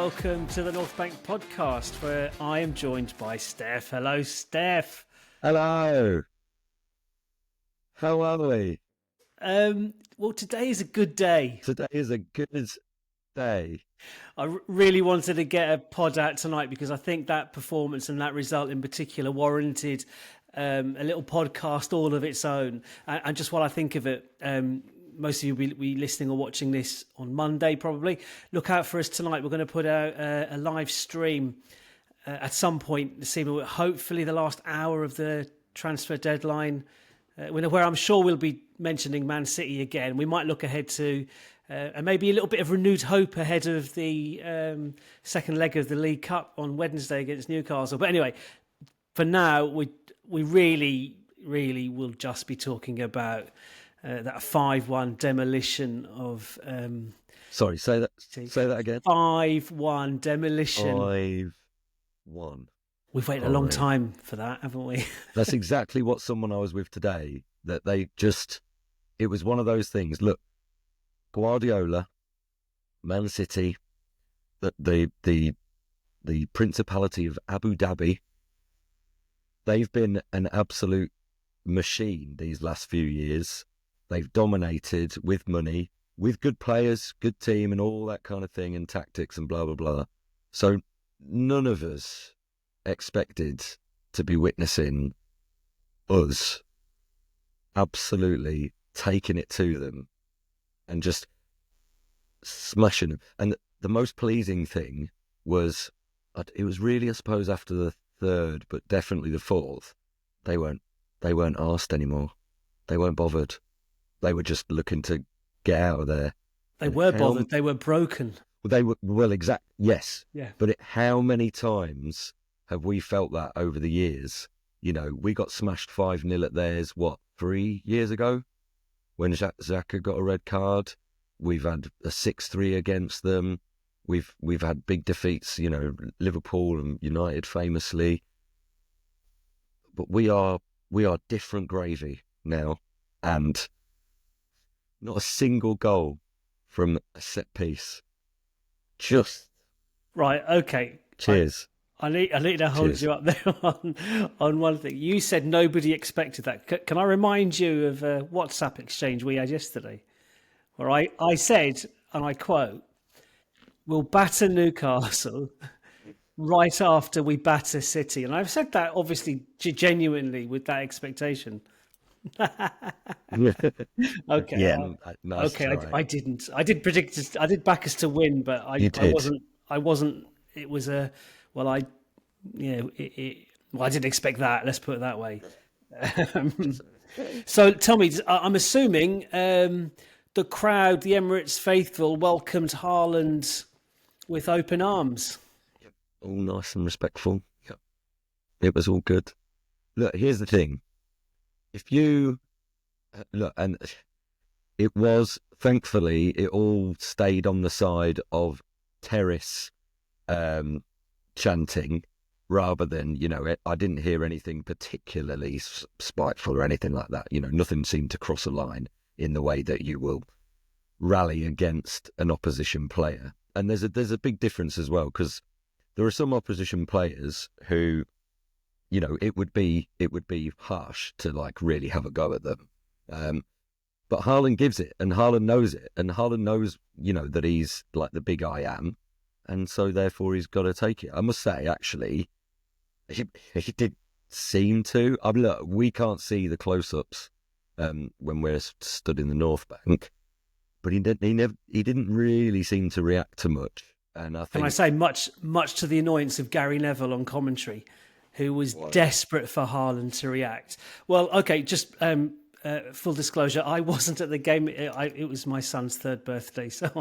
welcome to the North Bank podcast, where I am joined by Stef. Hello, Stef. Hello. How are we? Well, today is a good day. Today is a good day. I really wanted to get a pod out tonight because I think that performance and that result in particular warranted a little podcast all of its own. And just while I think of it, most of you will be listening or watching this on Monday probably. Look out for us tonight. We're going to put out a live stream at some point this evening, hopefully the last hour of the transfer deadline, where I'm sure we'll be mentioning Man City again. We might look ahead to and maybe a little bit of renewed hope ahead of the second leg of the League Cup on Wednesday against Newcastle. But anyway, for now, we really will just be talking about that 5-1 demolition of... Sorry, say that again. 5-1 demolition. 5-1. We've waited a long time for that, haven't we? That's exactly what someone I was with today, that it was one of those things. Look, Guardiola, Man City, the Principality of Abu Dhabi, they've been an absolute machine these last few years. They've dominated with money, with good players, good team and all that kind of thing, and tactics and blah, blah, blah. So none of us expected to be witnessing us absolutely taking it to them and just smashing them. And the most pleasing thing was, it was really, I suppose, after the third, but definitely the fourth, they weren't asked anymore. They weren't bothered. They were just looking to get out of there. They were bothered. They were broken. Yes. Yeah. But how many times have we felt that over the years? You know, we got smashed 5-0 at theirs, 3 years ago? When Xhaka got a red card. We've had a 6-3 against them. We've had big defeats, you know, Liverpool and United famously. But we are different gravy now, and not a single goal from a set piece. Just right. Okay. Cheers. I need to hold you up there on one thing. You said nobody expected that. Can I remind you of a WhatsApp exchange we had yesterday, where I said, and I quote, "We'll batter Newcastle right after we batter City," and I've said that obviously genuinely with that expectation. Okay. Yeah. Nice okay. try. I didn't. I did predict. I did back us to win, but I wasn't. I wasn't. It was a. Well, I didn't expect that. Let's put it that way. So tell me, I'm assuming the crowd, the Emirates faithful, welcomed Haaland with open arms. Yep. All nice and respectful. Yep. It was all good. Look, here's the thing. If you look, and it was, thankfully, it all stayed on the side of terrace chanting rather than, you know, I didn't hear anything particularly spiteful or anything like that. You know, nothing seemed to cross a line in the way that you will rally against an opposition player. And there's a big difference as well, because there are some opposition players who, you know, it would be harsh to like really have a go at them. But Haaland gives it, and Haaland knows it, and Haaland knows, you know, that he's like the big I am, and so therefore he's got to take it. I must say, actually, he did seem to. I mean, look, we can't see the close-ups when we're stood in the North Bank, but he didn't really seem to react to much. And I think, can I say much to the annoyance of Gary Neville on commentary, who was desperate for Haaland to react. Well, okay, just full disclosure, I wasn't at the game. It was my son's 3rd birthday, so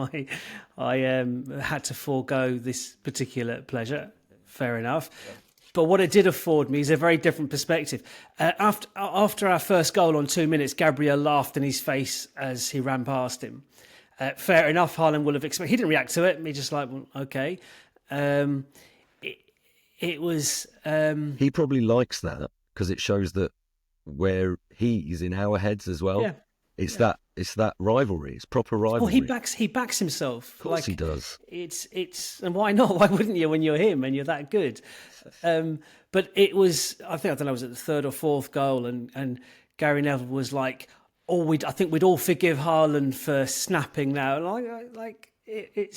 I had to forego this particular pleasure. Fair enough. Yeah. But what it did afford me is a very different perspective. After our first goal on 2 minutes, Gabriel laughed in his face as he ran past him. Fair enough, Haaland will have expected. He didn't react to it. He just like, well, okay. It was... he probably likes that because it shows that where he's in our heads as well. Yeah. It's that It's that rivalry. It's proper Well, rivalry. he backs himself. Of course he does. It's and why not? Why wouldn't you when you're him and you're that good? But it was, I don't know, was it the third or fourth goal? And Gary Neville was like, I think we'd all forgive Haaland for snapping now. He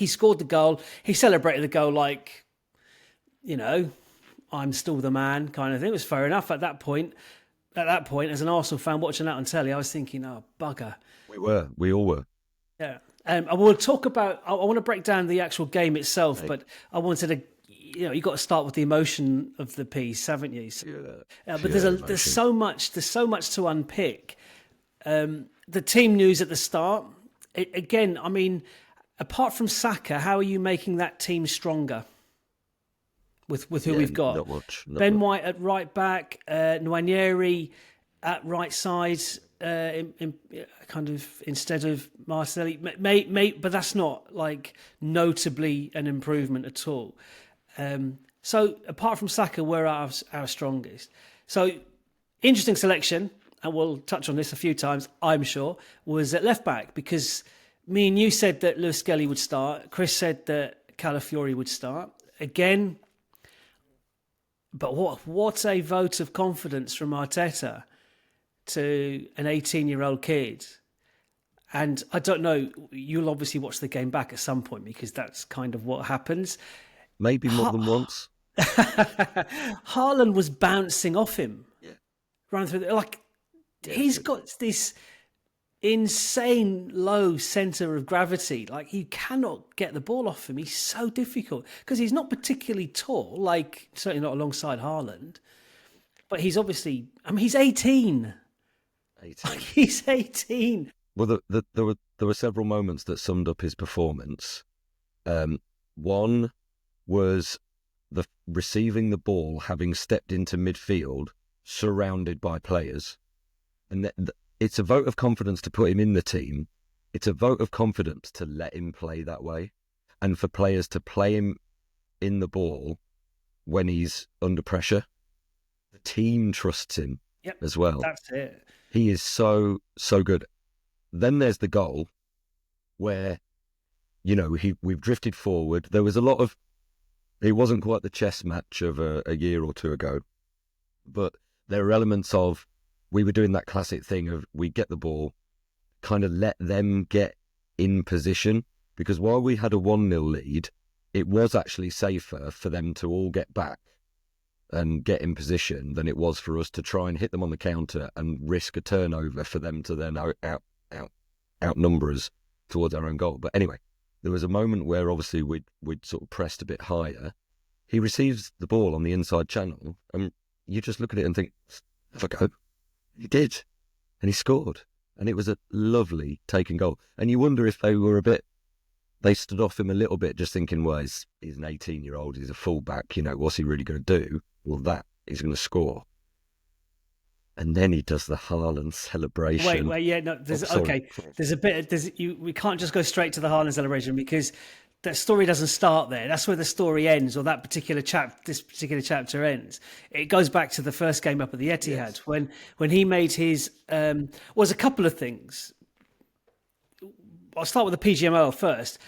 scored the goal. He celebrated the goal like, I'm still the man kind of thing. It was fair enough at that point. At that point, as an Arsenal fan watching that on telly, I was thinking, oh, bugger. We all were. Yeah. I will talk about, I want to break down the actual game itself, but I wanted to, you've got to start with the emotion of the piece, haven't you? So, but there's so much to unpick. The team news at the start, again, I mean, apart from Saka, how are you making that team stronger? With who we've got, not much. White at right back, Nwaneri at right side, kind of instead of Marcelli, but that's not like notably an improvement at all. So apart from Saka, we're our strongest. So interesting selection, and we'll touch on this a few times, I'm sure, was at left back, because me and you said that Lewis Skelly would start. Chris said that Calafiori would start again. But what a vote of confidence from Arteta to an 18-year-old kid. And I don't know, you'll obviously watch the game back at some point, because that's kind of what happens. Maybe more than once. Haaland was bouncing off him. Yeah. Running through he's got this insane low centre of gravity. Like, you cannot get the ball off him. He's so difficult because he's not particularly tall, like certainly not alongside Haaland. But he's obviously, he's 18. 18. Like, he's 18. Well, there were several moments that summed up his performance. One was the receiving the ball, having stepped into midfield, surrounded by players, and it's a vote of confidence to put him in the team. It's a vote of confidence to let him play that way, and for players to play him in the ball when he's under pressure. The team trusts him as well. That's it. He is so good. Then there's the goal where, we've drifted forward. There was a lot of, it wasn't quite the chess match of a year or two ago, but there are elements of, we were doing that classic thing of we get the ball, kind of let them get in position, because while we had a 1-0 lead, it was actually safer for them to all get back and get in position than it was for us to try and hit them on the counter and risk a turnover for them to then outnumber us towards our own goal. But anyway, there was a moment where obviously we'd sort of pressed a bit higher. He receives the ball on the inside channel, and you just look at it and think, have a go. He did, and he scored, and it was a lovely taken goal. And you wonder if they stood off him a little bit, just thinking, well, he's an 18-year-old, he's a fullback, what's he really going to do? Well, he's going to score. And then he does the Haaland celebration. Wait, yeah, no, there's a bit, we can't just go straight to the Haaland celebration, because that story doesn't start there. That's where the story ends, or this particular chapter ends. It goes back to the first game up at the Etihad, when he made his, was a couple of things. I'll start with the PGMOL first.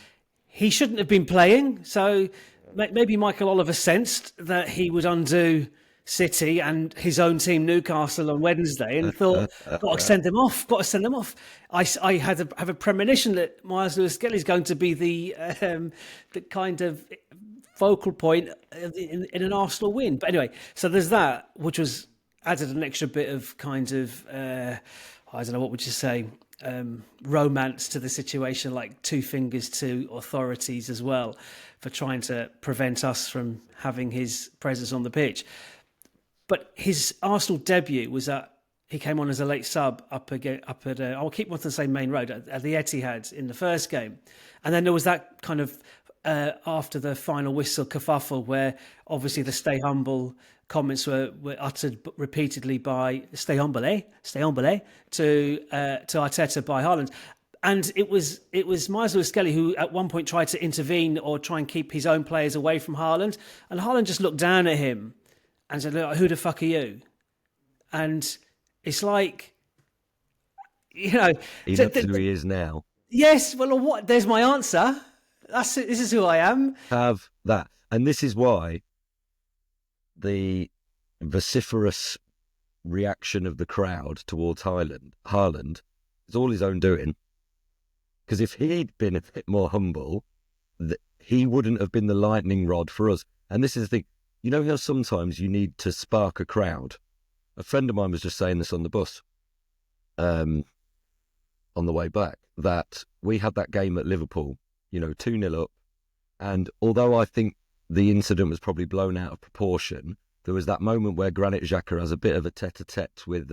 He shouldn't have been playing, so maybe Michael Oliver sensed that he would undo City and his own team, Newcastle, on Wednesday, and thought, got to send them off. I have a premonition that Myers Lewis Skelly is going to be the kind of focal point in an Arsenal win. But anyway, so there's that, which was added an extra bit of kind of, I don't know, what would you say, romance to the situation, like two fingers to authorities as well, for trying to prevent us from having his presence on the pitch. But his Arsenal debut was he came on as a late sub up at I'll keep one to the same main road at the Etihad in the first game, and then there was that kind of after the final whistle kerfuffle where obviously the "stay humble" comments were uttered repeatedly by "stay humble, eh? Stay humble, eh?" to Arteta by Haaland. And it was Myers Lewis Skelly who at one point tried to intervene or try and keep his own players away from Haaland, and Haaland just looked down at him and said, "Look, who the fuck are you?" And it's like, you know, He knows who he is now. yes. Well, what? There's my answer. That's it. This is who I am. Have that. And this is why the vociferous reaction of the crowd towards Haaland is all his own doing. Because if he'd been a bit more humble, he wouldn't have been the lightning rod for us. And this is the thing. You know how sometimes you need to spark a crowd? A friend of mine was just saying this on the bus on the way back, that we had that game at Liverpool, 2-0 up. And although I think the incident was probably blown out of proportion, there was that moment where Granit Xhaka has a bit of a tete-a-tete with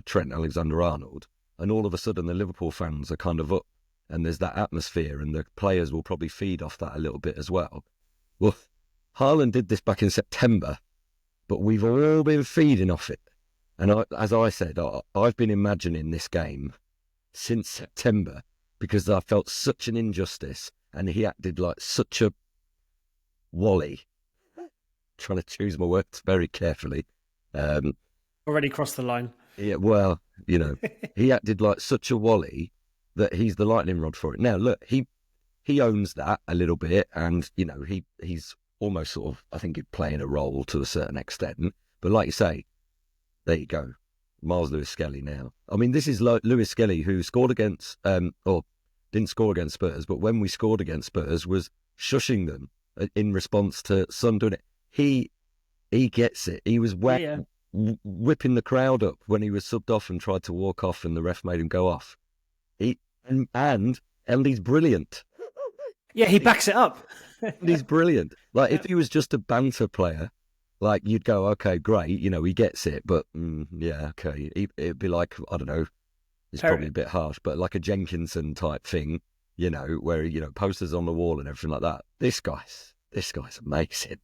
Trent Alexander-Arnold, and all of a sudden the Liverpool fans are kind of up, and there's that atmosphere, and the players will probably feed off that a little bit as well. Well, Haaland did this back in September, but we've all been feeding off it. And as I said, I've been imagining this game since September because I felt such an injustice, and he acted like such a wally. Trying to choose my words very carefully. Already crossed the line. Yeah, well, he acted like such a wally that he's the lightning rod for it. Now, look, he owns that a little bit, and he's almost sort of, I think, playing a role to a certain extent. But like you say, there you go, Miles Lewis-Skelly now. I mean, this is Lewis Skelly, who scored against, or didn't score against Spurs, but when we scored against Spurs, was shushing them in response to Son doing it. He gets it. He was whipping the crowd up when he was subbed off and tried to walk off, and the ref made him go off. And he's brilliant. Yeah, he backs it up. He's brilliant. Like, if he was just a banter player, like, you'd go, okay, great, he gets it. But, yeah, okay. It'd be like, I don't know, it's probably a bit harsh, but like a Jenkinson type thing, where, posters on the wall and everything like that. This guy's amazing.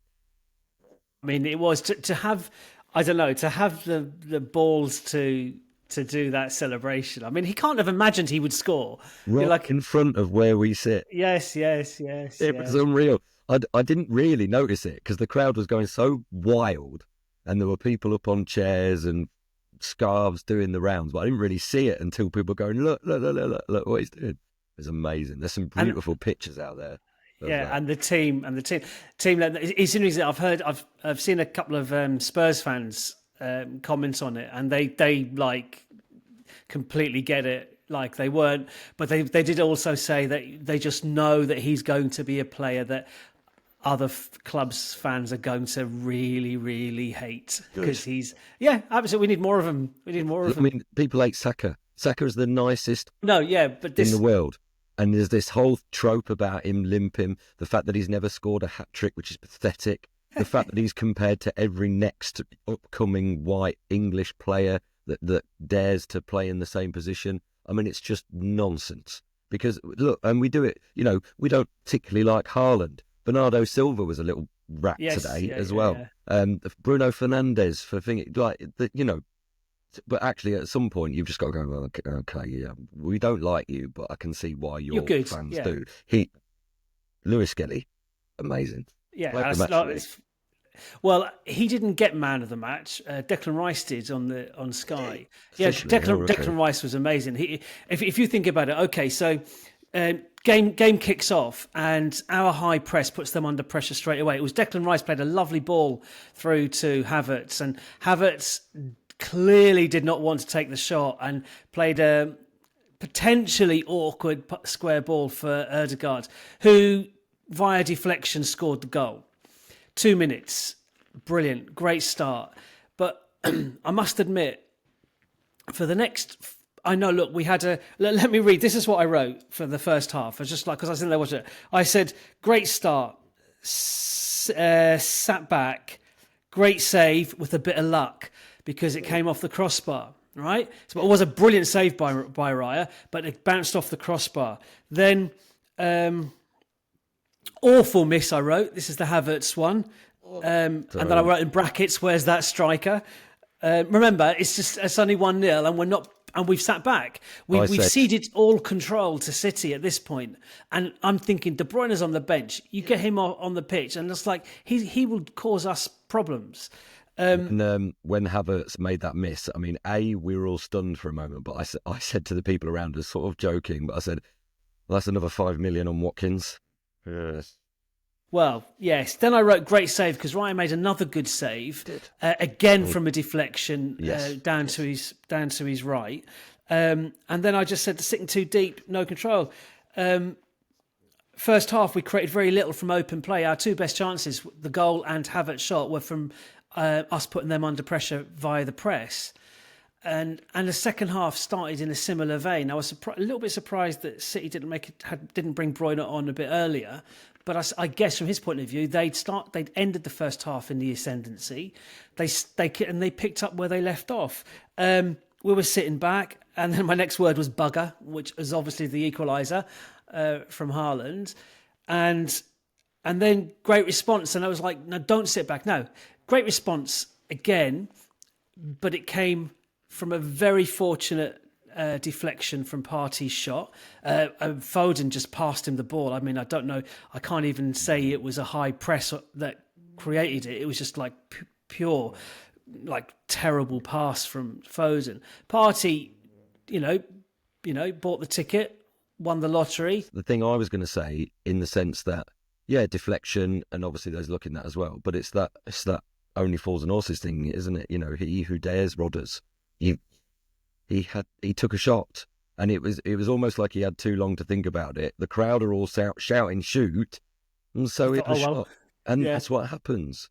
I mean, it was to have, I don't know, to have the balls to do that celebration. I mean, he can't have imagined he would score. Right in front of where we sit. Yes. It was unreal. I didn't really notice it because the crowd was going so wild, and there were people up on chairs and scarves doing the rounds, but I didn't really see it until people were going, look what he's doing. It was amazing. There's some beautiful pictures out there. Yeah, and the team. It's interesting. I've seen a couple of Spurs fans comment on it, and they like completely get it. Like, they weren't, but they did also say that they just know that he's going to be a player that other clubs fans are going to really, really hate, because absolutely. We need more of him. I mean, people hate Saka. Saka is the nicest in the world. And there's this whole trope about him limping, the fact that he's never scored a hat-trick, which is pathetic, the fact that he's compared to every next upcoming white English player that dares to play in the same position. I mean, it's just nonsense. Because, look, and we do it, we don't particularly like Haaland. Bernardo Silva was a little rat today as well. Yeah. Bruno Fernandes for thinking, but actually, at some point, you've just got to go, well, okay, yeah, we don't like you, but I can see why your fans do. Lewis Skelly, amazing. Yeah, well, he didn't get man of the match. Declan Rice did on Sky. Yeah, Declan Rice was amazing. If you think about it, okay, so game kicks off, and our high press puts them under pressure straight away. It was Declan Rice played a lovely ball through to Havertz, and Havertz clearly did not want to take the shot and played a potentially awkward square ball for Ødegaard, who via deflection scored the goal. 2 minutes, brilliant, great start. But I must admit, for the next, I know, look, we had let me read, this is what I wrote for the first half. I was just like, because I was in there watching it. I said, great start, sat back, great save with a bit of luck, because it came off the crossbar, right? So it was a brilliant save by Raya, but it bounced off the crossbar. Then, awful miss, I wrote. This is the Havertz one. And then I wrote in brackets, where's that striker? Remember, it's only 1-0, and we've sat back. We've ceded all control to City at this point. And I'm thinking, De Bruyne's on the bench. You get him on the pitch, and it's like, he will cause us problems. When Havertz made that miss, I mean, we were all stunned for a moment, but I said to the people around us, sort of joking, but I said, well, that's another 5 million on Watkins. Yes. Well, yes. Then I wrote great save because Ryan made another good save, again from a deflection down to his right. And then I just said sitting too deep, no control. First half, we created very little from open play. Our two best chances, the goal and Havertz shot, were from us putting them under pressure via the press. And the second half started in a similar vein. I was a little bit surprised that City didn't bring Bruyne on a bit earlier. But I guess from his point of view, they'd ended the first half in the ascendancy. They picked up where they left off. We were sitting back, and then my next word was bugger, which is obviously the equaliser from Haaland, and then great response. And I was like, no, don't sit back. No, great response again, but it came from a very fortunate deflection from Partey's shot. Foden just passed him the ball. I mean, I don't know. I can't even say it was a high press that created it. It was just like pure, like terrible pass from Foden. Partey, bought the ticket, won the lottery. The thing I was going to say, in the sense that, yeah, deflection, and obviously there's looking at that as well, but it's that only fools and horses thing, isn't it? He who dares rodders. He took a shot, and it was almost like he had too long to think about it. The crowd are all shouting shoot, and so it was shot. And that's what happens.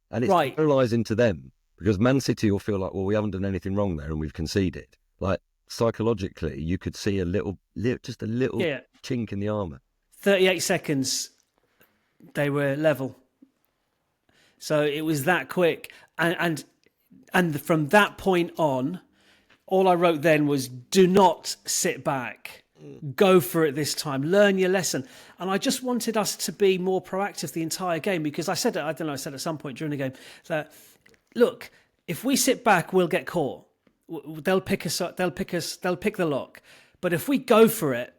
And it's demoralising to them, because Man City will feel like, well, we haven't done anything wrong there and we've conceded. Like, psychologically, you could see a little chink in the armour. 38 seconds, they were level. So it was that quick. And from that point on, all I wrote then was, do not sit back. Go for it this time. Learn your lesson. And I just wanted us to be more proactive the entire game, because I said at some point during the game that, look, if we sit back, we'll get caught. They'll pick us up. They'll pick the lock. But if we go for it,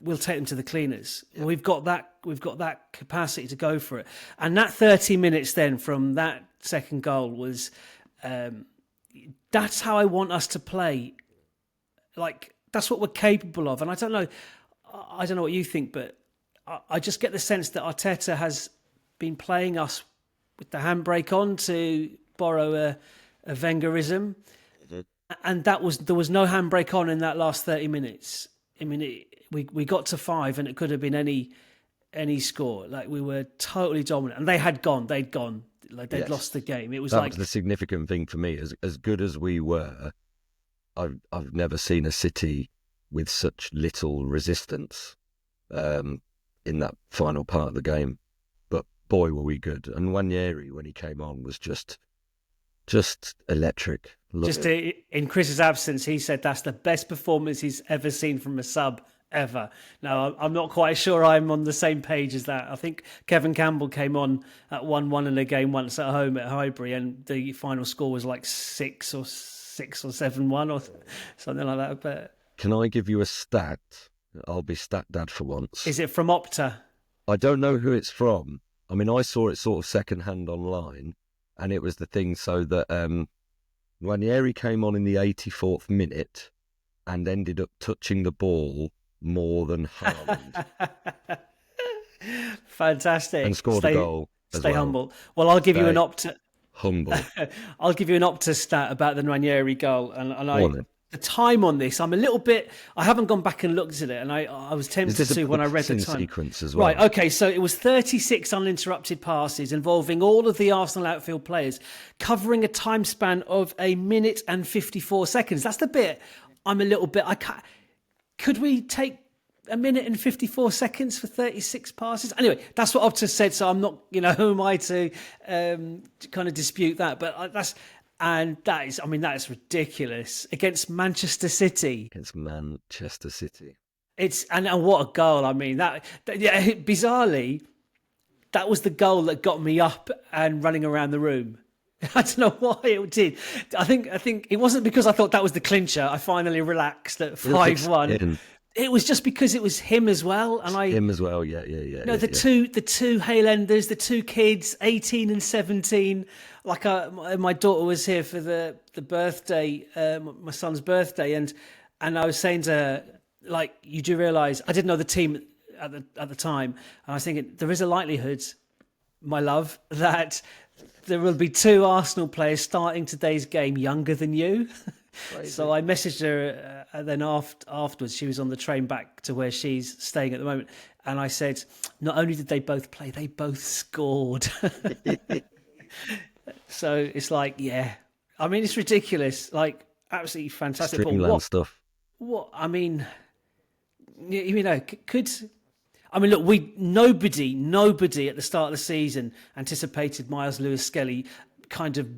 we'll take them to the cleaners. Yeah. We've got that capacity to go for it. And that 30 minutes then from that second goal was, that's how I want us to play. Like, that's what we're capable of. And I don't know what you think, but I just get the sense that Arteta has been playing us with the handbrake on, to borrow a Wengerism. Mm-hmm. And there was no handbrake on in that last 30 minutes. I mean, we got to 5 and it could have been any score. Like, we were totally dominant, and they'd gone. Like, they'd lost the game. It was that was the significant thing for me. As good as we were, I've never seen a City with such little resistance in that final part of the game. But boy, were we good! And Nwaneri, when he came on, was just electric. In Chris's absence, he said that's the best performance he's ever seen from a sub ever. Now, I'm not quite sure I'm on the same page as that. I think Kevin Campbell came on at 1-1 in a game once at home at Highbury, and the final score was like 6 or 7-1 or something like that. But can I give you a stat? I'll be stat dad for once. Is it from Opta? I don't know who it's from. I mean, I saw it sort of secondhand online, and it was the thing so that Nwaneri came on in the 84th minute and ended up touching the ball more than Haaland. Fantastic. And scored a goal. Stay humble. Well, I'll give you an Opta. Humble. I'll give you an Opta stat about the Nwaneri goal, and the time on this, I'm a little bit. I haven't gone back and looked at it, and I was tempted to when I read the time sequence as well. Right. Okay. So it was 36 uninterrupted passes involving all of the Arsenal outfield players, covering a time span of 1 minute and 54 seconds. That's the bit I'm a little bit. Could we take 1 minute and 54 seconds for 36 passes? Anyway, that's what Opta said. So I'm not. Who am I to kind of dispute that? But that's. And that is ridiculous against Manchester City. And what a goal! I mean, bizarrely, that was the goal that got me up and running around the room. I don't know why it did. I think it wasn't because I thought that was the clincher. I finally relaxed at 5-1. it was just because it was him as well, and Him as well, yeah. the two Haylenders, the two kids, 18 and 17. Like my daughter was here for the birthday, my son's birthday, and I was saying to her, like, you do realise I didn't know the team at the time, and I was thinking there is a likelihood, my love, that there will be two Arsenal players starting today's game younger than you. So I messaged her then afterwards. She was on the train back to where she's staying at the moment. And I said, not only did they both play, they both scored. So it's like, yeah. I mean, it's ridiculous. Like, absolutely fantastic. Dreamland stuff. What, I mean, could... I mean, look, nobody at the start of the season anticipated Miles Lewis-Skelly kind of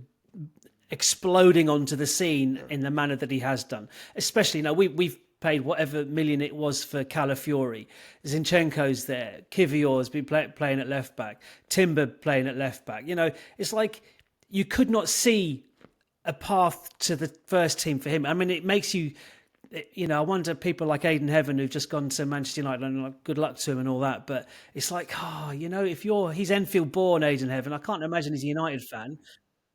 exploding onto the scene in the manner that he has done. Especially now, we've paid whatever million it was for Calafiori. Zinchenko's there. Kivior's been playing at left back. Timber playing at left back. It's like you could not see a path to the first team for him. I mean, it makes you... I wonder, people like Aidan Heaven who've just gone to Manchester United, and like, good luck to him and all that. But it's like, he's Enfield born, Aidan Heaven. I can't imagine he's a United fan.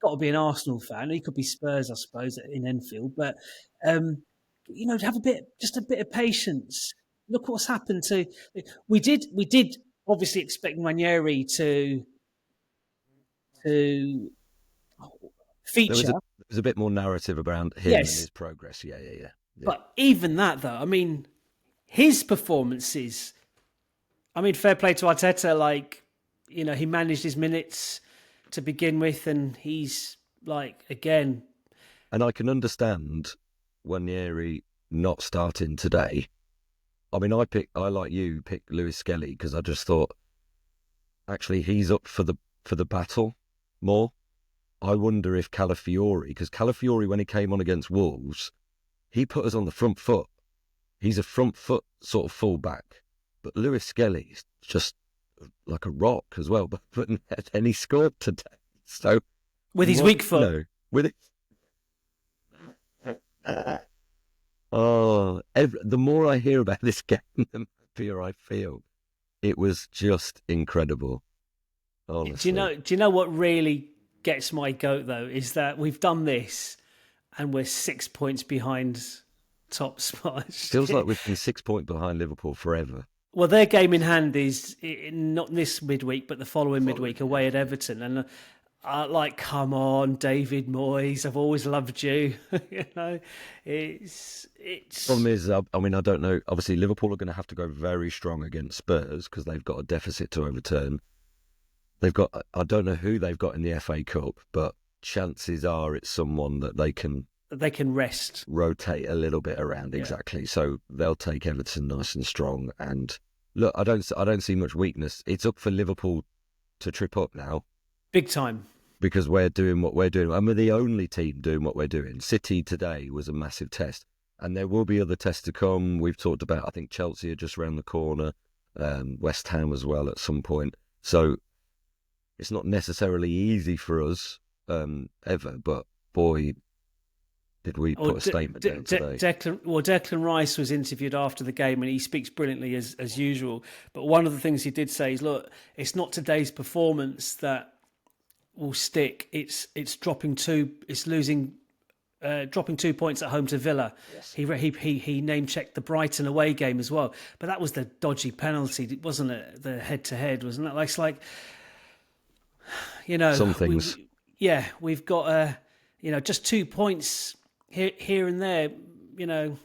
Got to be an Arsenal fan. He could be Spurs, I suppose, in Enfield. But have a bit of patience. Look what's happened to. We did obviously expect Ranieri to feature. There was a bit more narrative around him and his progress. Yeah. But even that, though, I mean, his performances, I mean, fair play to Arteta. Like, he managed his minutes to begin with, and he's like, again. And I can understand Ranieri not starting today. I mean, I like you, picked Lewis-Skelly because I just thought, actually, he's up for the battle more. I wonder if Calafiori, because Calafiori, when he came on against Wolves, he put us on the front foot. He's a front foot sort of fullback. But Lewis-Skelly's just like a rock as well. But and he scored today. So with his weak foot. No, with it. The more I hear about this game, the happier I feel. It was just incredible. Honestly. Do you know what really gets my goat though? Is that we've done this and we're 6 points behind top spot. Feels like we've been 6 points behind Liverpool forever. Well, their game in hand is not this midweek, but the following midweek away at Everton. And come on, David Moyes, I've always loved you. It's. Problem is, I don't know. Obviously, Liverpool are going to have to go very strong against Spurs because they've got a deficit to overturn. I don't know who they've got in the FA Cup, but chances are it's someone that they can rest, rotate a little bit around. Yeah. Exactly. So they'll take Everton nice and strong. And look, I don't see much weakness. It's up for Liverpool to trip up now, big time, because we're doing what we're doing, and we're the only team doing what we're doing. City today was a massive test, and there will be other tests to come. We've talked about, I think Chelsea are just around the corner, West Ham as well at some point. So it's not necessarily easy for us. Ever, but boy, did we put a statement down today. Declan Rice was interviewed after the game, and he speaks brilliantly as usual. But one of the things he did say is, look, it's not today's performance that will stick. It's dropping 2 points at home to Villa. Yes. He name checked the Brighton away game as well, but that was the dodgy penalty, wasn't it? The head to head, wasn't it? It's like, some things. We've got just 2 points here and there. It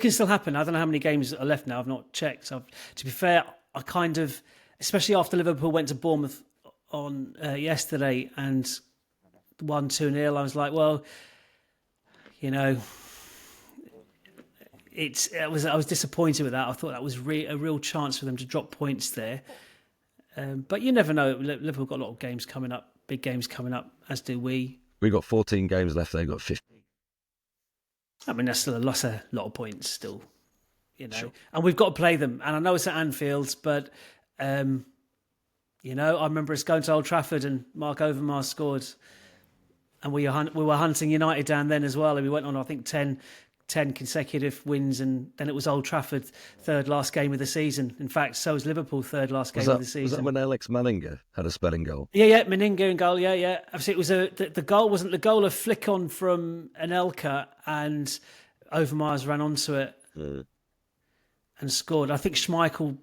can still happen. I don't know how many games are left now. I've not checked. To be fair, I kind of, especially after Liverpool went to Bournemouth on yesterday and 1-2-0, I was like, well, I was disappointed with that. I thought that was a real chance for them to drop points there. But you never know. Liverpool got a lot of games coming up, big games coming up, as do we. We got 14 games left. They got 15. I mean, that's still a lot of points still, Sure. And we've got to play them. And I know it's at Anfield, but, I remember us going to Old Trafford and Mark Overmars scored. And we were hunting United down then as well. And we went on, I think, 10 10 consecutive wins, and then it was Old Trafford, third last game of the season. In fact, so was Liverpool, third last game of the season. Was that when Alex Manninger had a spelling goal? Yeah, Meninga in goal, yeah. Obviously, it was the goal wasn't the goal of flick on from Anelka, and Overmars ran onto it and scored. I think Schmeichel.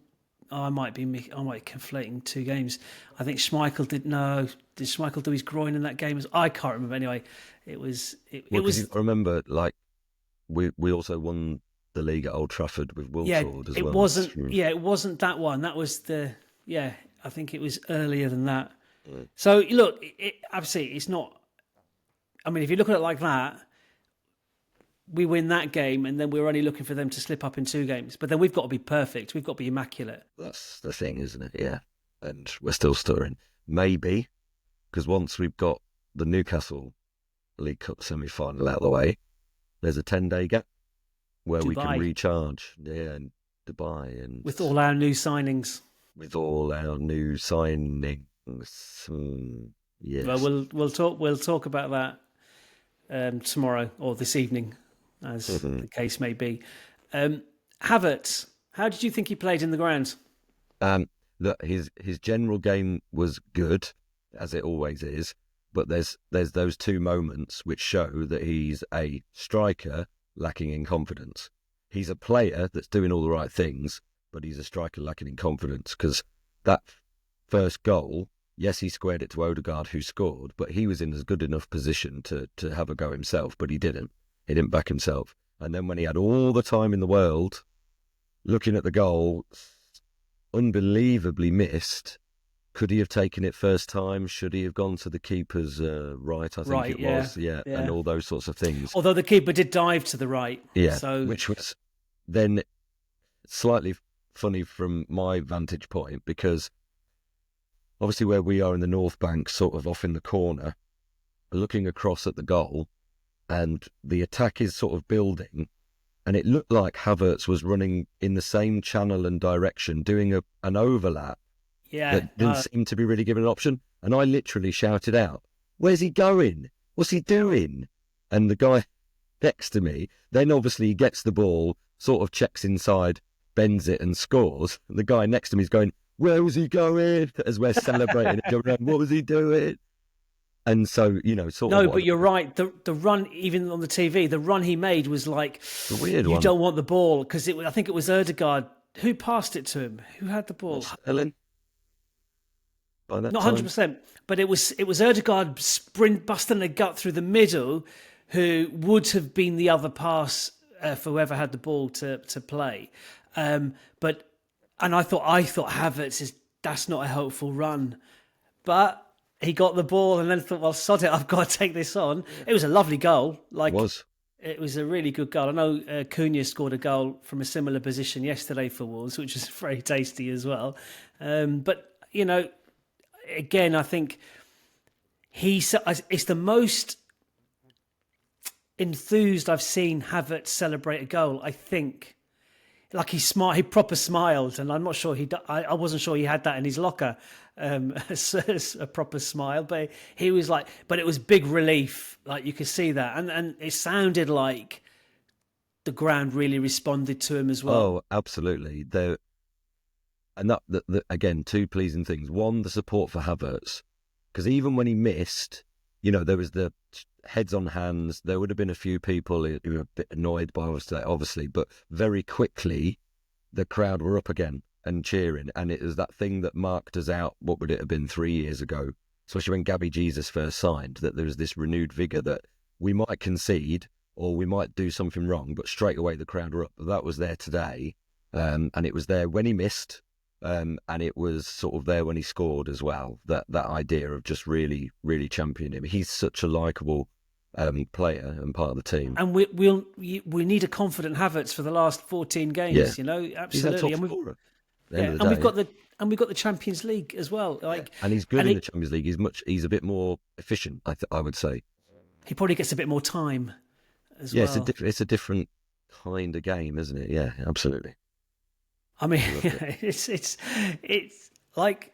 I might be conflating two games. I think Schmeichel did Schmeichel do his groin in that game? I can't remember. Anyway, it was. It was. I remember, like, we also won the league at Old Trafford with Wilford as well. It wasn't. Yeah, it wasn't that one. That was the. Yeah, I think it was earlier than that. So look, obviously it's not. I mean, if you look at it like that, we win that game, and then we're only looking for them to slip up in two games. But then we've got to be perfect. We've got to be immaculate. That's the thing, isn't it? Yeah, and we're still stirring. Maybe because once we've got the Newcastle League Cup semi-final out of the way, there's a 10-day gap where we can recharge. Yeah, in Dubai, and with all our new signings. Yes. Well, we'll talk about that tomorrow or this evening, as the case may be. Havertz, how did you think he played in the ground? Look, his general game was good, as it always is, but there's those two moments which show that he's a striker lacking in confidence. He's a player that's doing all the right things, but he's a striker lacking in confidence, because that first goal, yes, he squared it to Odegaard, who scored, but he was in as good enough position to have a go himself, but he didn't. He didn't back himself. And then when he had all the time in the world, looking at the goal, unbelievably missed. Could he have taken it first time? Should he have gone to the keeper's right? I think it was. Yeah, and all those sorts of things. Although the keeper did dive to the right. Yeah, so... which was then slightly funny from my vantage point, because obviously where we are in the North Bank, sort of off in the corner, looking across at the goal, and the attack is sort of building, and it looked like Havertz was running in the same channel and direction, doing an overlap that didn't seem to be really given an option. And I literally shouted out, "Where's he going? What's he doing?" And the guy next to me, then obviously he gets the ball, sort of checks inside, bends it and scores. The guy next to me is going, "Where was he going?" As we're celebrating. What was he doing? And so, sort of... No, but you're right. The run, even on the TV, the run he made was like... a weird one. You don't want the ball, because I think it was Odegaard. Who passed it to him? Who had the ball? Ellen? Not 100%, but it was Odegaard busting a gut through the middle, who would have been the other pass for whoever had the ball to play. And I thought Havertz that's not a helpful run, but he got the ball and then thought, well, sod it, I've got to take this on. It was a lovely goal. It was a really good goal. I know Cunha scored a goal from a similar position yesterday for Wolves, which was very tasty as well. But again, I think it's the most enthused I've seen Havertz celebrate a goal, I think. Like he proper smiled, and I'm not sure I wasn't sure he had that in his locker, a proper smile, but he was like, but it was big relief, like you could see that, and it sounded like the ground really responded to him as well. Oh, absolutely. Again, two pleasing things. One, the support for Havertz, because even when he missed, there was the heads on hands. There would have been a few people who were a bit annoyed by obviously, but very quickly the crowd were up again and cheering, and it was that thing that marked us out. What would it have been 3 years ago, especially when Gabby Jesus first signed, that there was this renewed vigour that we might concede or we might do something wrong, but straight away the crowd were up. That was there today, and it was there when he missed. And it was sort of there when he scored as well, that idea of just really, really championing him. He's such a likeable player and part of the team. And we need a confident Havertz for the last 14 games, absolutely. He's our top scorer. We've got the Champions League as well. And he's good in the Champions League. He's a bit more efficient, I would say. He probably gets a bit more time as well. Yeah, it's a different kind of game, isn't it? Yeah, absolutely. I mean, it's like,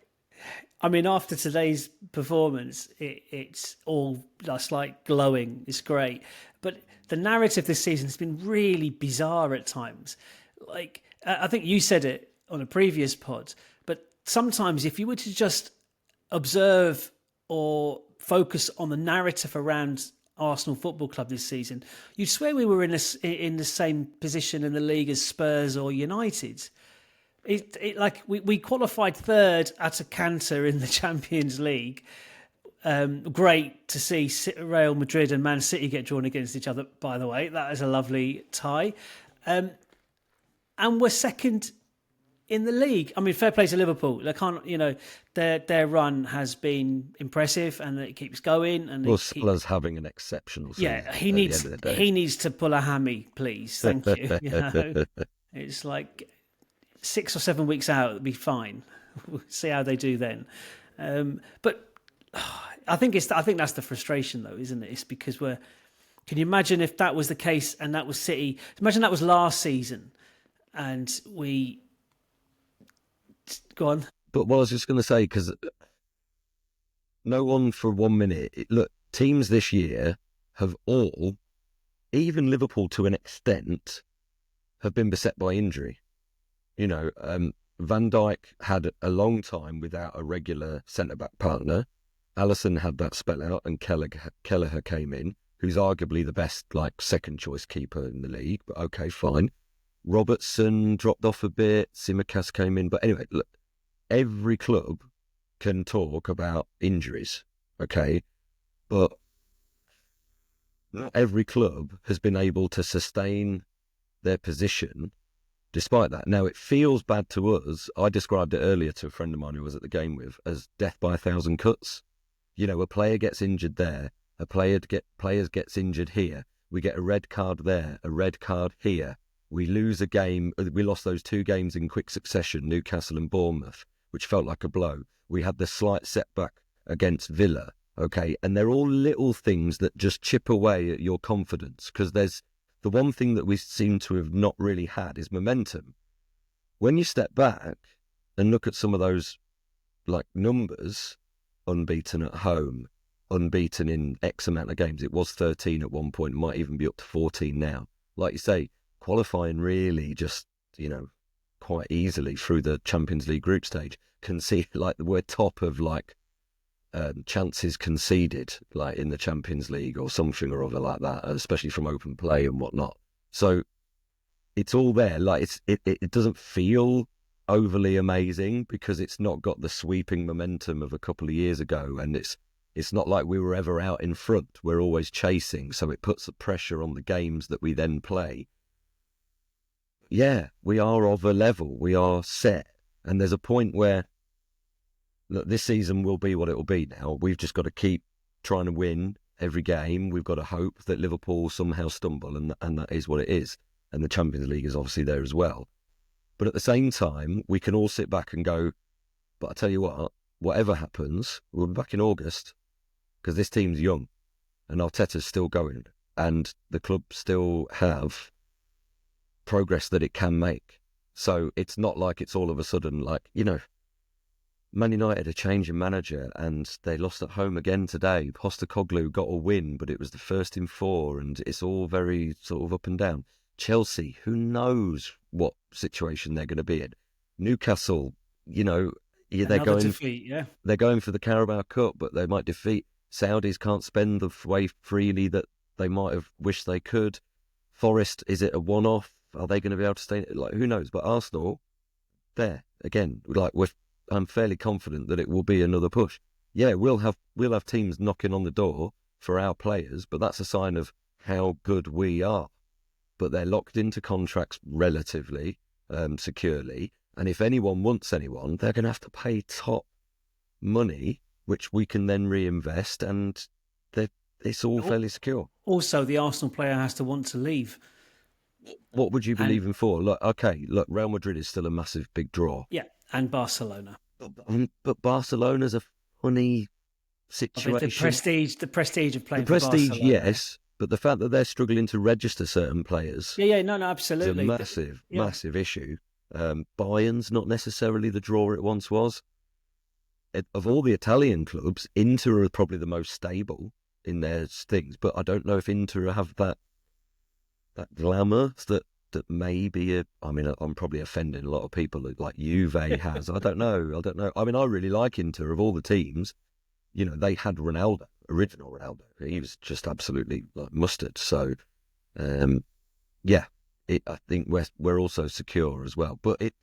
I mean, after today's performance, it's all just like glowing. It's great, But the narrative this season has been really bizarre at times. Like, I think you said it on a previous pod, but sometimes if you were to just observe or focus on the narrative around Arsenal Football Club this season, you'd swear we were in the same position in the league as Spurs or United. Like we qualified third at a canter in the Champions League. Great to see Real Madrid and Man City get drawn against each other, by the way. That is a lovely tie. And we're second in the league. I mean, fair play to Liverpool. They can't, their run has been impressive and it keeps going. And Salah's having an exceptional season. Yeah, he needs to pull a hammy, please. Thank you. It's like 6 or 7 weeks out, it'll be fine. We'll see how they do then. But I think that's the frustration, though, isn't it? It's because can you imagine if that was the case and that was City? Imagine that was last season and we... Go on. But what I was just going to say, because no one for 1 minute... Look, teams this year have all, even Liverpool to an extent, have been beset by injury. Van Dijk had a long time without a regular centre-back partner. Alisson had that spell out and Kelleher came in, who's arguably the best second-choice keeper in the league, but okay, fine. Robertson dropped off a bit, Tsimikas came in. But anyway, look, every club can talk about injuries, okay? But not every club has been able to sustain their position despite that. Now, it feels bad to us. I described it earlier to a friend of mine who was at the game with as death by 1,000 cuts. A player gets injured there, a player gets injured here. We get a red card there, a red card here. We lose a game. We lost those 2 games in quick succession, Newcastle and Bournemouth, which felt like a blow. We had the slight setback against Villa, okay? And they're all little things that just chip away at your confidence, because there's the one thing that we seem to have not really had is momentum. When you step back and look at some of those numbers, unbeaten at home, unbeaten in X amount of games. It was 13 at one point, might even be up to 14 now. Like you say, qualifying really just, quite easily through the Champions League group stage. We're top of chances conceded, in the Champions League or something or other like that, especially from open play and whatnot. So it's all there. It doesn't feel overly amazing because it's not got the sweeping momentum of a couple of years ago, and it's not like we were ever out in front. We're always chasing, so it puts the pressure on the games that we then play. Yeah, we are of a level. We are set. And there's a point where, look, this season will be what it will be now. We've just got to keep trying to win every game. We've got to hope that Liverpool somehow stumble, and that is what it is. And the Champions League is obviously there as well. But at the same time, we can all sit back and go, but I tell you what, whatever happens, we'll be back in August because this team's young and Arteta's still going and the club still have progress that it can make. So it's not like it's all of a sudden Man United are changing manager and they lost at home again today. Postecoglou got a win, but it was the first in 4 and it's all very sort of up and down. Chelsea, who knows what situation they're going to be in. Newcastle, they're going for the Carabao Cup, but they might defeat. Saudis can't spend the way freely that they might have wished they could. Forest, is it a one-off? Are they going to be able to stay? Who knows? But Arsenal, there again, I'm fairly confident that it will be another push. Yeah, we'll have teams knocking on the door for our players, but that's a sign of how good we are. But they're locked into contracts relatively securely. And if anyone wants anyone, they're going to have to pay top money, which we can then reinvest, and it's all fairly secure. Also, the Arsenal player has to want to leave. What would you be leaving for? Look, Real Madrid is still a massive big draw. Yeah, and Barcelona. But Barcelona's a funny situation. The prestige of playing for Barcelona. The prestige, yes. But the fact that they're struggling to register certain players, absolutely, is a massive issue. Bayern's not necessarily the draw it once was. Of all the Italian clubs, Inter are probably the most stable. in their things, but I don't know if Inter have that glamour that maybe I mean, I'm probably offending a lot of people like Juve has. I don't know. I mean, I really like Inter of all the teams. You know, they had Ronaldo, original Ronaldo. He was just absolutely like mustard. So, yeah, I think we're also secure as well. But it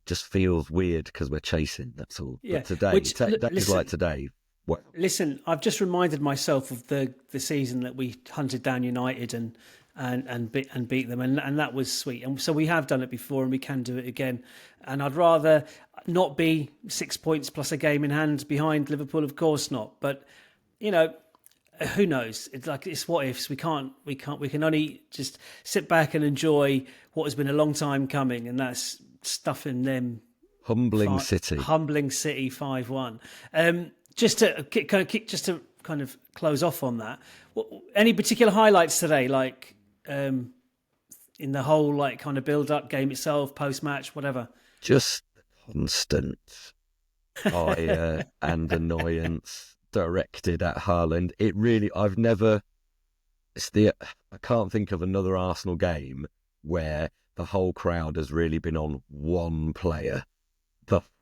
just feels weird because we're chasing. That's all. Yeah. But today, Which days like listen, today, well, listen. I've just reminded myself of the season that we hunted down United and beat them, and that was sweet. And so we have done it before, and we can do it again. And I'd rather not be 6 points plus a game in hand behind Liverpool, of course not. But you know, who knows? It's like it's what ifs. We can only just sit back and enjoy what has been a long time coming, and that's stuffing them humbling city. humbling City 5-1. Just to kind of close off on that. Any particular highlights today? Like in the whole like kind of build up game itself, post match, whatever. Just constant ire and annoyance directed at Haaland. It really, I can't think of another Arsenal game where the whole crowd has really been on one player.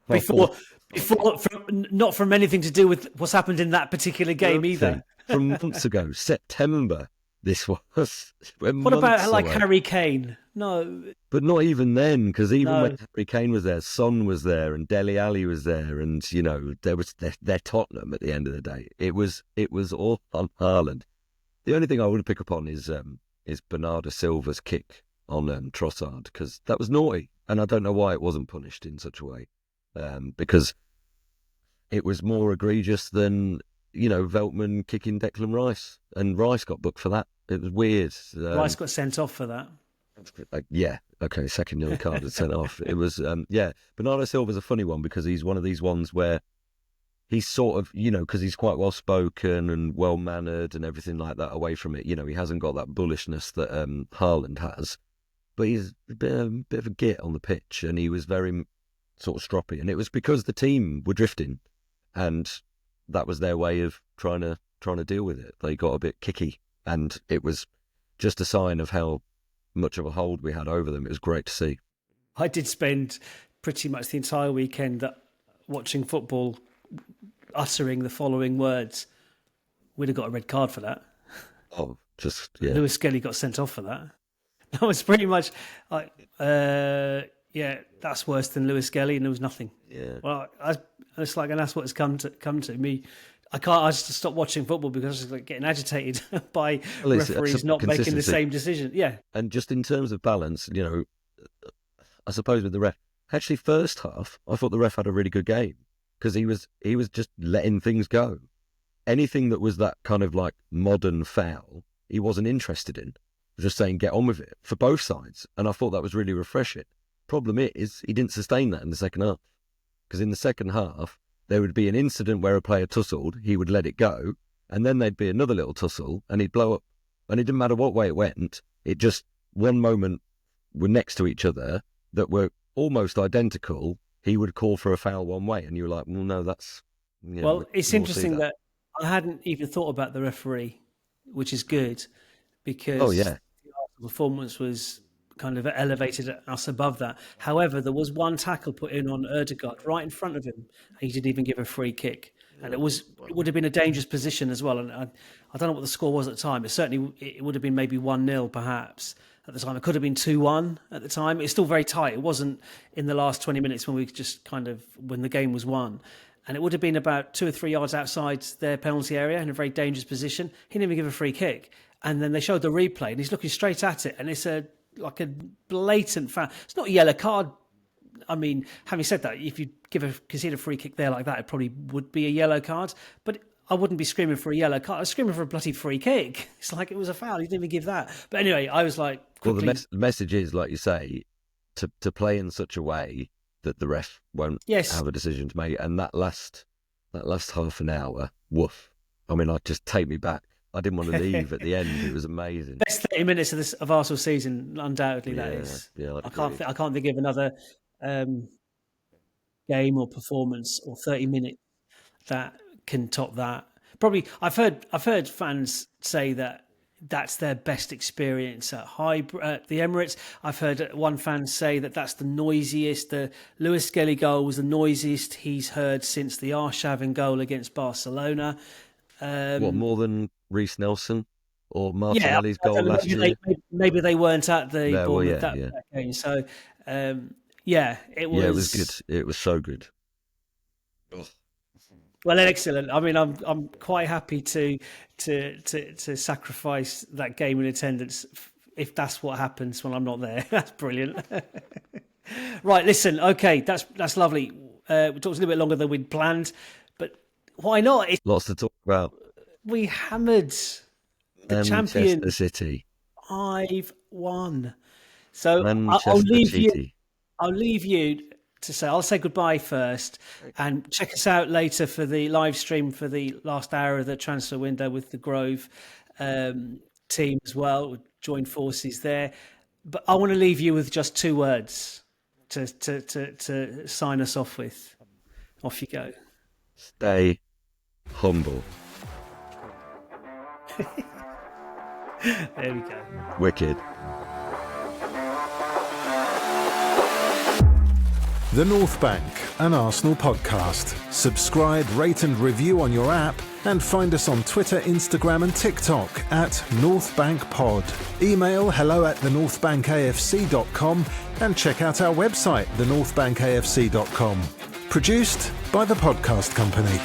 Before, not from anything to do with what's happened in that particular game either. From months ago, September, this was. What about like Harry Kane? No. But not even then, because even No. when Harry Kane was there, Son was there, and Dele Alli was there, and you know there was their Tottenham at the end of the day. It was all on Haaland. The only thing I would pick up on is Bernardo Silva's kick on Trossard, because that was naughty, and I don't know why it wasn't punished in such a way, because it was more egregious than Veltman kicking Declan Rice, and Rice got booked for that. It was weird. Rice got sent off for that. Yeah, okay, second yellow card and sent off. It was, Bernardo Silva's a funny one because he's one of these ones where he's sort of, because he's quite well spoken and well mannered and everything like that away from it. He hasn't got that bullishness that Haaland has, but he's a bit of a git on the pitch, and he was very sort of stroppy, and it was because the team were drifting, and that was their way of trying to deal with it. They got a bit kicky, and it was just a sign of how much of a hold we had over them. It was great to see. I did spend pretty much the entire weekend watching football uttering the following words. We'd have got a red card for that. Oh, just, yeah. Lewis Skelly got sent off for that. That was pretty much like, that's worse than Lewis Skelly, and there was nothing. Yeah. Well, it's like, and that's what it's come to me. I just stopped watching football because I was like getting agitated by referees not making the same decision. Yeah. And just in terms of balance, I suppose with the ref, actually first half, I thought the ref had a really good game because he was just letting things go. Anything that was that kind of like modern foul, he wasn't interested in. Just saying, get on with it for both sides. And I thought that was really refreshing. Problem is, he didn't sustain that in the second half. Because in the second half, there would be an incident where a player tussled, he would let it go, and then there'd be another little tussle, and he'd blow up. And it didn't matter what way it went, it just, one moment were next to each other that were almost identical, he would call for a foul one way, and you were like, well, no, that's... Well, it's interesting that I hadn't even thought about the referee, which is good, because the performance was kind of elevated us above that. However, there was one tackle put in on Erdegaard right in front of him, and he didn't even give a free kick. And it would have been a dangerous position as well. And I don't know what the score was at the time. It would have been maybe 1-0 perhaps at the time. It could have been 2-1 at the time. It's still very tight. It wasn't in the last 20 minutes when when the game was won. And it would have been about 2 or 3 yards outside their penalty area in a very dangerous position. He didn't even give a free kick. And then they showed the replay, and he's looking straight at it, and it's like a blatant foul. It's not a yellow card. I mean, having said that, if you concede a free kick there like that, it probably would be a yellow card. But I wouldn't be screaming for a yellow card. I was screaming for a bloody free kick. It's like it was a foul. He didn't even give that. But anyway, I was like, quickly... Well, the message is, like you say, to play in such a way that the ref won't have a decision to make. And that last half an hour, woof. I mean, just take me back. I didn't want to leave at the end. It was amazing. Best 30 minutes of Arsenal season, undoubtedly. That is. Yeah, I can't think of another game or performance or 30 minutes that can top that. probably I've heard fans say that that's their best experience at the Emirates. I've heard one fan say that that's the noisiest. The Lewis Skelly goal was the noisiest he's heard since the Arshavin goal against Barcelona. What, more than Reece Nelson or Yeah, Martinelli's goal last year? Maybe they weren't at the No, Bournemouth well, that game. So, it was. Yeah, it was good. It was so good. Well, excellent. I mean, I'm quite happy to sacrifice that game in attendance if that's what happens when I'm not there. That's brilliant. Right, listen. Okay, that's lovely. We talked a little bit longer than we'd planned, but why not? Lots to talk about. We hammered the champion Manchester City 5-1. So Manchester City. I'll leave you to say, I'll say goodbye first, and check us out later for the live stream for the last hour of the transfer window with the Grove team as well. We'll join forces there. But I want to leave you with just 2 words to sign us off with. Off you go. Stay humble. There we go. Wicked. The North Bank, an Arsenal podcast. Subscribe, rate and review on your app, and find us on Twitter, Instagram and TikTok at NorthBankPod. Email hello@thenorthbankafc.com and check out our website, thenorthbankafc.com. Produced by The Podcast Company.